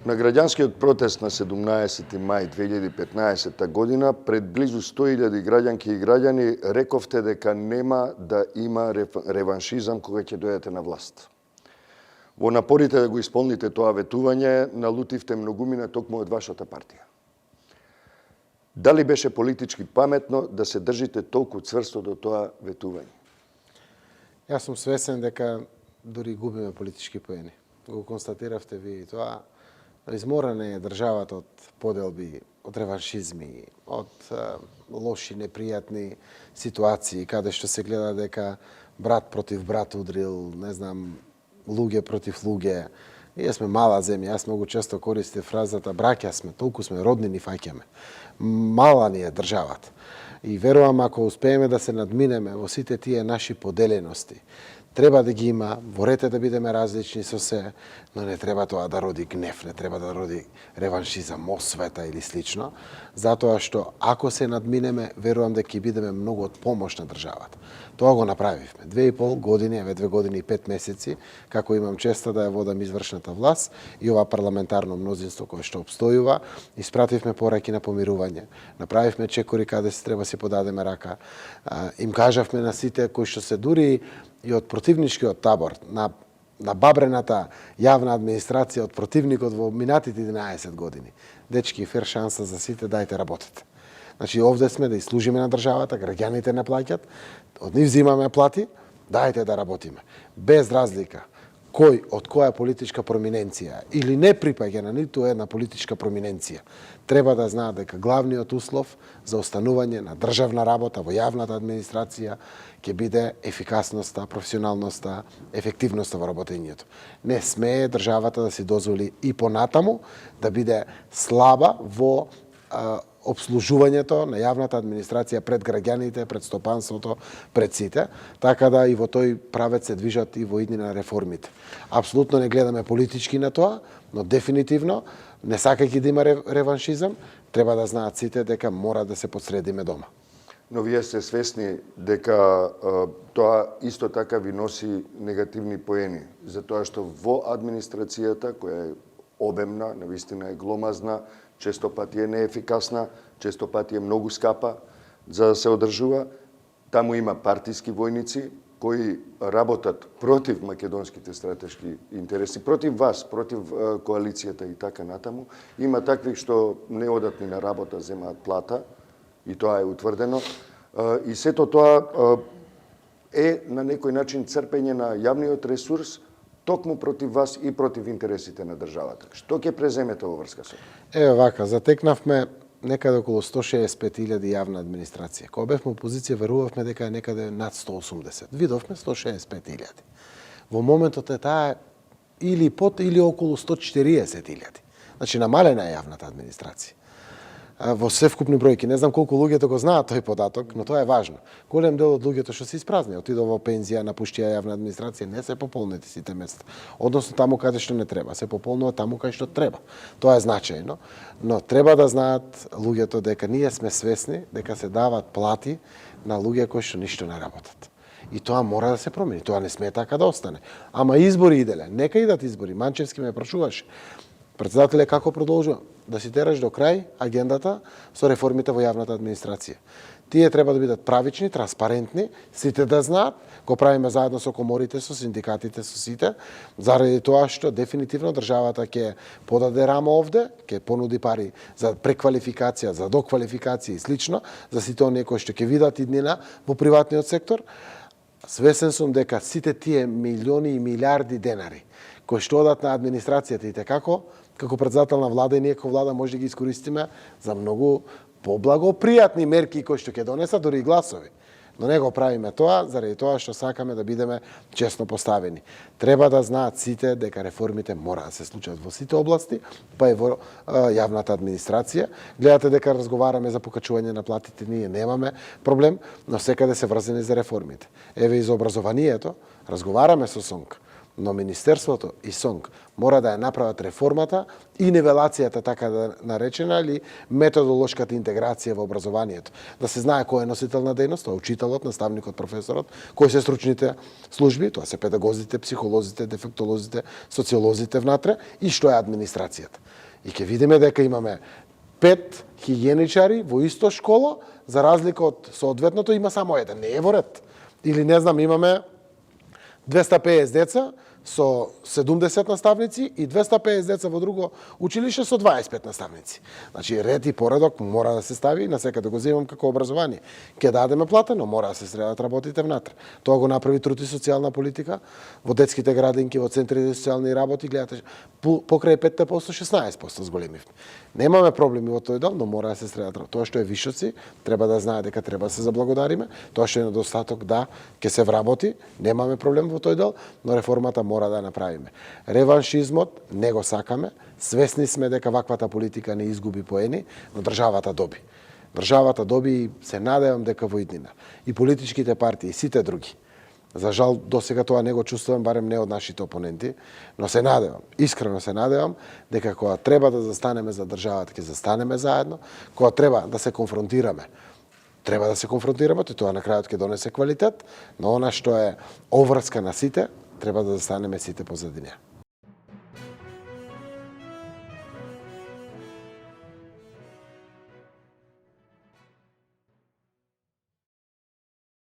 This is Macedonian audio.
На граѓанскиот протест на 17 мај 2015 година пред близу 100.000 граѓанки и граѓани рековте дека нема да има реваншизам кога ќе дојдете на власт. Во напорите да го исполните тоа ветување налутивте многумина токму од вашата партија. Дали беше политички паметно да се држите толку цврсто до тоа ветување? Јас сум свесен дека дури губиме политички поени. Го констатиравте ви и тоа. Изморена е државата од поделби, од реваншизми, од лоши, непријатни ситуации, каде што се гледа дека брат против брат удрил, не знам, луѓе против луѓе. Ние сме мала земја, јас многу често користев фразата браќа сме, толку сме родни ни фаќаме. Мала ни е државата. И верувам ако успееме да се надминеме во сите тие наши поделености, треба да ги има, ворете да бидеме различни со се, но не треба тоа да роди гнев, не треба да роди реваншизам, освета или слично, затоа што ако се надминеме, верувам дека ќе бидеме многу од помош на државата. Тоа го направивме. 2,5 години, 2 години и 5 месеци, како имам честа да ја водам извршната власт и ова парламентарно мнозинство кое што обстојува, испративме пораки на помирување. Направивме чекори каде се треба си подадеме рака. Им кажавме на сите кои што се дури и од противничкиот табор, на бабрената јавна администрација од противникот во минатите 11 години. Дечки, фер шанса за сите, дајте работете. Значи, овде сме да служиме на државата, граѓаните не плаќат, од нив взимаме плати, дајте да работиме. Без разлика кој од која политичка проминенција или не припаѓа на ниту една политичка проминенција, треба да знаат дека главниот услов за останување на државна работа во јавната администрација ќе биде ефикасноста, професионалноста, ефективноста во работењето. Не смее државата да си дозволи и понатаму да биде слаба во обслужувањето на јавната администрација пред граѓаните, пред стопанството, пред сите, така да и во тој правец се движат и во иднина реформите. Апсолутно не гледаме политички на тоа, но дефинитивно, не сакајќи да има реваншизам, треба да знаат сите дека мора да се подсредиме дома. Но вие сте свесни дека тоа исто така ви носи негативни поени, затоа што во администрацијата, која е обемна, навистина е гломазна, често пати е неефикасна, често пати е многу скапа за да се одржува. Таму има партиски војници кои работат против македонските стратешки интереси, против вас, против коалицијата и така натаму. Има такви што не одат ни на работа, земаат плата, и тоа е утврдено. И сето тоа е на некој начин црпење на јавниот ресурс токму против вас и против интересите на државата. Што ќе преземете во врска со? Еве вака, затекнавме некаде околу 165.000 јавна администрација. Кога бевме опозиција, верувавме дека е некаде над 180. Видовме 165.000. Во моментот е таа или под или околу 140.000. Значи намалена е јавната администрација. Во севкупни бројки, не знам колку луѓето го знаат тој податок, но тоа е важно. Голем дел од луѓето што се испразни, отидоа во пензија, напуштија јавна администрација, не се пополнети сите места. Односно таму каде што не треба, се пополнува таму каде што треба. Тоа е значајно, но треба да знаат луѓето дека ние сме свесни дека се дават плати на луѓе кои што ништо не работат. И тоа мора да се промени, тоа не смее така да остане. Ама избори иделе, нека идат избори. Манчевски ме прашуваше. Председателе, како продолжува? Да си тераш до крај агендата со реформите во јавната администрација. Тие треба да бидат правични, транспарентни, сите да знаат, го правиме заедно со коморите, со синдикатите, со сите, заради тоа што дефинитивно државата ќе подаде рама овде, ќе понуди пари за преквалификација, за доквалификација и слично, за сите оние кои што ќе видат иднина во приватниот сектор. Свесен сум дека сите тие милиони и милиарди денари кои што одат на администрацијата и како председател на влада и ние како влада може да ги искористиме за многу поблагопријатни мерки кои што ќе донесат дури и гласови. Но не го правиме тоа заради тоа што сакаме да бидеме честно поставени. Треба да знаат сите дека реформите мора да се случат во сите области, па и во јавната администрација. Гледате дека разговараме за покачување на платите, ние немаме проблем, но секаде се врзани за реформите. Еве и за образованието, разговараме со СОНК. Но Министерството и СОНГ мора да ја направат реформата и нивелацијата, така да наречена, или методолошката интеграција во образованието. Да се знае кој е носител на дејност, тоа е учителот, наставникот, професорот, кои се стручните служби, тоа се педагозите, психолозите, дефектолозите, социолозите внатре и што е администрацијата. И ќе видиме дека имаме 5 хигиеничари во исто школа, за разлика од соодветното има само еден, не е во ред. Или не знам, имаме 250 деца со 70 наставници и 250 деца во друго училище со 25 наставници. Значи, ред и поредок мора да се стави, на секаде го земам како образование. Ке дадеме плата, но мора да се средат работите внатре. Тоа го направи труд и социјална политика, во детските градинки, во центрите за социјални работи, гледате, покрај 5% 16% зголемивме. Немаме проблеми во тој дел, но мора да се средат. Тоа што е вишоци, треба да знае дека треба да се заблагодариме. Тоа што е недостаток, да, ќе се вработи, немаме проблем во тој дел, но реформата мора да направиме. Реваншизмот не го сакаме, свесни сме дека ваквата политика не изгуби поени, но државата доби. Државата доби и се надевам дека во иднина. И политичките партии, и сите други. За жал, до сега тоа не го чувствувам, барем не од нашите опоненти, но се надевам, искрено се надевам, дека кога треба да застанеме за државата, ќе застанеме заедно, кога треба да се конфронтираме, треба да се конфронтираме, тоа на крајот ќе донесе квалитет, но она што е обврска на сите, треба да застанеме сите позади неа.